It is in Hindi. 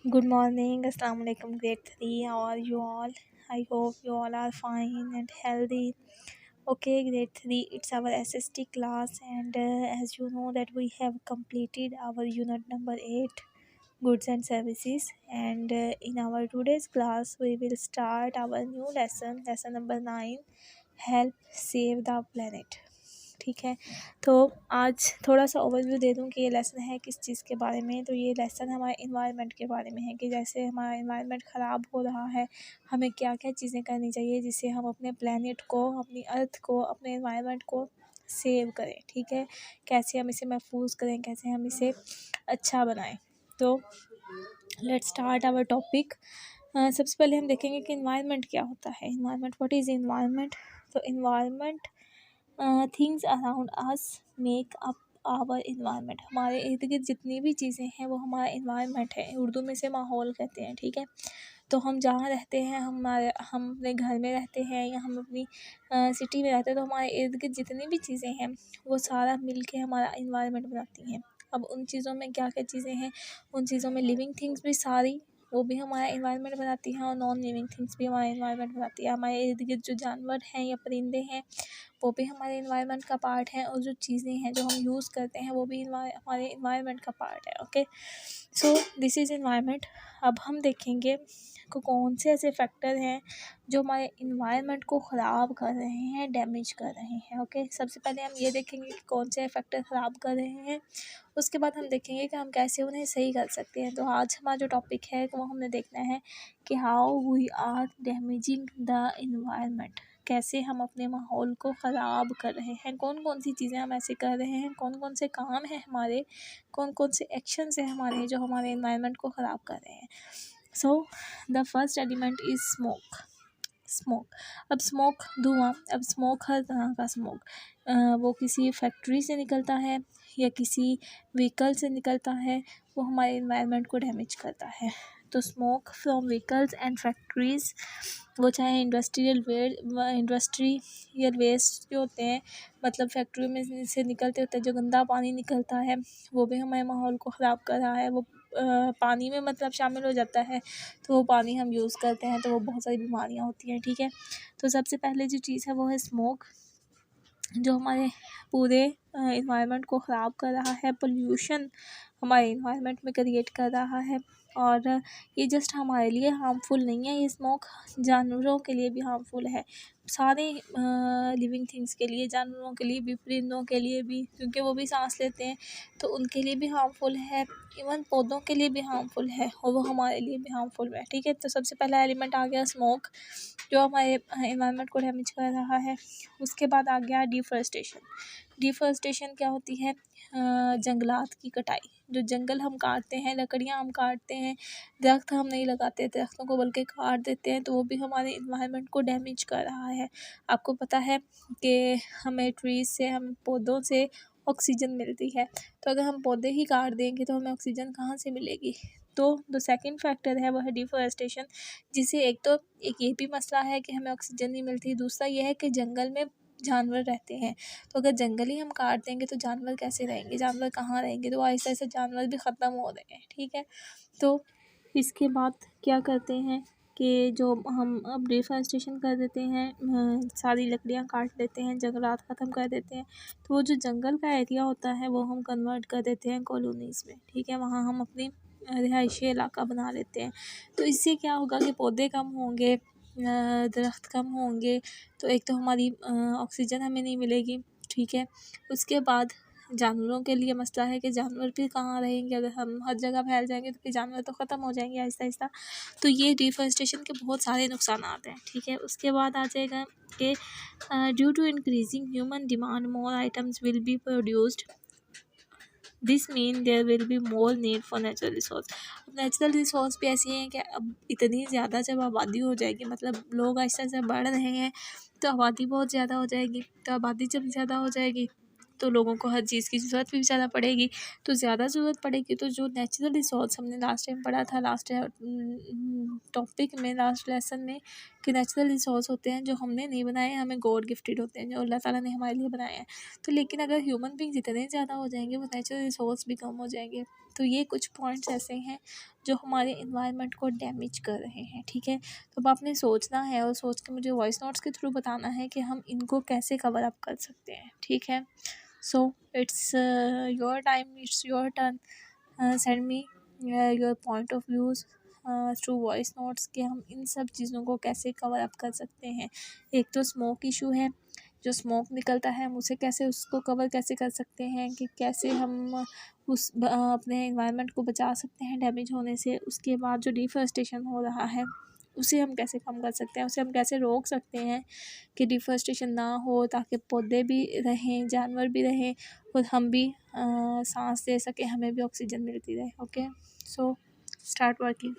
Good morning, Assalamu alaikum, grade 3. How are you all? I hope you all are fine and healthy. Okay, grade 3, it's our SST class, and as you know that we have completed our unit number 8, goods and services, and in our today's class we will start our new lesson number 9, help save the planet. ठीक है, तो आज थोड़ा सा ओवरव्यू दे दूं कि ये लेसन है किस चीज़ के बारे में। तो ये लेसन हमारे इन्वायरमेंट के बारे में है कि जैसे हमारा इन्वायरमेंट ख़राब हो रहा है, हमें क्या क्या चीज़ें करनी चाहिए जिससे हम अपने प्लेनेट को, अपनी अर्थ को, अपने इन्वायरमेंट को सेव करें। ठीक है, कैसे हम इसे महफूज करें, कैसे हम इसे अच्छा बनाएं। तो लेट्स स्टार्ट आवर टॉपिक। सबसे पहले हम देखेंगे कि इन्वायरमेंट क्या होता है। Environment, what is environment? तो environment things around us make up our environment. हमारे इर्द गिर्द जितनी भी चीज़ें हैं वो हमारा इन्वायरमेंट है। उर्दू में से माहौल कहते हैं। ठीक है, तो हम जहाँ रहते हैं, हम अपने घर में रहते हैं या हम अपनी सिटी में रहते हैं, तो हमारे इर्द गिर्द जितनी भी चीज़ें हैं वो सारा मिल के हमारा इन्वायरमेंट बनाती हैं। अब उन चीज़ों में क्या क्या चीज़ें हैं, उन चीज़ों में लिविंग थिंग्स भी सारी, वो भी हमारा इन्वायरमेंट बनाती हैं, और नॉन लिविंग थिंग्स भी हमारा इन्वायरमेंट बनाती है। हमारे इर्द गिर्द जो जानवर हैं या परिंदे हैं वो भी हमारे इन्वायरमेंट का पार्ट है, और जो चीज़ें हैं जो हम यूज़ करते हैं वो भी हमारे इन्वायरमेंट का पार्ट है। Okay, so this is environment. अब हम देखेंगे को कौन से ऐसे फैक्टर हैं जो हमारे इन्वायरमेंट को ख़राब कर रहे हैं, डैमेज कर रहे हैं। ओके, सबसे पहले हम ये देखेंगे कि कौन से फैक्टर ख़राब कर रहे हैं, उसके बाद हम देखेंगे कि हम कैसे उन्हें सही कर सकते हैं। तो आज हमारा जो टॉपिक है वो हमने देखना है कि how we are damaging the environment, कैसे हम अपने माहौल को ख़राब कर रहे हैं, कौन कौन सी चीज़ें हम ऐसे कर रहे हैं, कौन कौन से काम हैं हमारे, कौन कौन से एक्शंस हैं हमारे जो हमारे इन्वायरमेंट को ख़राब कर रहे हैं। So the first element is smoke. अब स्मोक, धुआं। अब स्मोक हर तरह का स्मोक, वो किसी फैक्ट्री से निकलता है या किसी व्हीकल से निकलता है, वो हमारे इन्वायरमेंट को डैमेज करता है। तो smoke from vehicles and factories, वो चाहे इंडस्ट्रियल वेस्ट जो होते हैं, मतलब फैक्ट्री में से निकलते होते हैं, जो गंदा पानी निकलता है वो भी हमारे माहौल को ख़राब कर रहा है। वो पानी में मतलब शामिल हो जाता है, तो वो पानी हम यूज़ करते हैं तो वो बहुत सारी बीमारियाँ होती हैं। ठीक है, तो सबसे पहले जो चीज़ है वो है स्मोक, जो हमारे पूरे इन्वायरमेंट को ख़राब कर रहा है। पोल्यूशन हमारे इन्वायरमेंट में क्रिएट कर रहा है, और ये जस्ट हमारे लिए हार्मफुल नहीं है, ये स्मोक जानवरों के लिए भी हार्मफुल है, सारे लिविंग थिंग्स के लिए, जानवरों के लिए भी, परिंदों के लिए भी, क्योंकि वो भी सांस लेते हैं तो उनके लिए भी हार्मफुल है। इवन पौधों के लिए भी हार्मफुल है, और वो हमारे लिए भी हार्मफुल है। ठीक है, तो सबसे पहला एलिमेंट आ गया स्मोक, जो हमारे इन्वायरमेंट को डैमेज कर रहा है। उसके बाद आ गया डिफॉरेस्टेशन। डिफॉरेस्टेशन क्या होती है? जंगलात की कटाई। जो जंगल हम काटते हैं, लकड़ियाँ हम काटते हैं, दरख्त हम नहीं लगाते, दरख्तों को बल्कि काट देते हैं, तो वो भी हमारे इन्वायरमेंट को डैमेज कर रहा है। आपको पता है कि हमें ट्रीज़ से, हम पौधों से ऑक्सीजन मिलती है, तो अगर हम पौधे ही काट देंगे तो हमें ऑक्सीजन कहाँ से मिलेगी? तो जो सेकंड फैक्टर है वो है डिफॉरेस्टेशन, जिसे एक ये भी मसला है कि हमें ऑक्सीजन नहीं मिलती, दूसरा ये है कि जंगल में जानवर रहते हैं, तो अगर जंगल ही हम काट देंगे तो जानवर कैसे रहेंगे, जानवर कहाँ रहेंगे? तो ऐसे ऐसे जानवर भी ख़त्म हो रहे हैं। ठीक है, तो इसके बाद क्या करते हैं कि जो हम अब डिफॉरेस्टेशन कर देते हैं, सारी लकड़ियाँ काट देते हैं, जंगलात ख़त्म कर देते हैं, तो वो जो जंगल का एरिया होता है वो हम कन्वर्ट कर देते हैं कॉलोनीज़ में। ठीक है, वहाँ हम अपनी रिहायशी इलाका बना लेते हैं। तो इससे क्या होगा कि पौधे कम होंगे, दरख्त कम होंगे, तो एक तो हमारी ऑक्सीजन हमें नहीं मिलेगी। ठीक है, उसके बाद जानवरों के लिए मसला है कि जानवर भी कहाँ रहेंगे, अगर हम हर जगह फैल जाएंगे तो फिर जानवर तो ख़त्म हो जाएंगे आहिस्ता आहिस्ता। तो ये डिफॉरेस्टेशन के बहुत सारे नुकसान हैं। ठीक है, उसके बाद आ जाएगा कि due to increasing human demand more items will be produced, this mean there will be more need for natural resource. अब नेचुरल रिसोर्स भी ऐसी हैं कि अब इतनी ज़्यादा जब आबादी हो जाएगी, मतलब लोग आहिस्ता आहिस्ता बढ़ रहे हैं, तो आबादी बहुत ज़्यादा हो जाएगी, तो आबादी जब ज़्यादा हो जाएगी तो लोगों को हर चीज़ की ज़रूरत भी ज़्यादा पड़ेगी, तो ज़्यादा ज़रूरत पड़ेगी, तो जो नेचुरल रिसोर्स हमने लास्ट टाइम पढ़ा था, लास्ट टॉपिक में, लास्ट लेसन में, कि नेचुरल रिसोर्स होते हैं जो हमने नहीं बनाए, हमें गॉड गिफ्टेड होते हैं, जो अल्लाह ताला ने हमारे लिए बनाए हैं। तो लेकिन अगर ह्यूमन बींग जितने ज़्यादा हो जाएंगे वो नेचुरल रिसोर्स भी कम हो जाएंगे, तो ये कुछ पॉइंट्स ऐसे हैं जो हमारे इन्वायरमेंट को डैमेज कर रहे हैं, ठीक है। तो अब आपने सोचना है और सोच के मुझे वॉइस नोट्स के थ्रू बताना है कि हम इनको कैसे कवर अप कर सकते हैं, ठीक है। So it's your time, it's your turn, send me your point of views through voice notes कि हम इन सब चीज़ों को कैसे कवर अप कर सकते हैं। एक तो स्मोक इशू है, जो स्मोक निकलता है हम उसे कैसे उसको कवर कैसे कर सकते हैं कि कैसे हम अपने एनवायरनमेंट को बचा सकते हैं डैमेज होने से। उसके बाद जो डिफॉरेस्टेशन हो रहा है उसे हम कैसे कम कर सकते हैं, उसे हम कैसे रोक सकते हैं कि डिफॉरेस्टेशन ना हो, ताकि पौधे भी रहें, जानवर भी रहें और हम भी सांस ले सकें, हमें भी ऑक्सीजन मिलती रहे। Okay, so start working.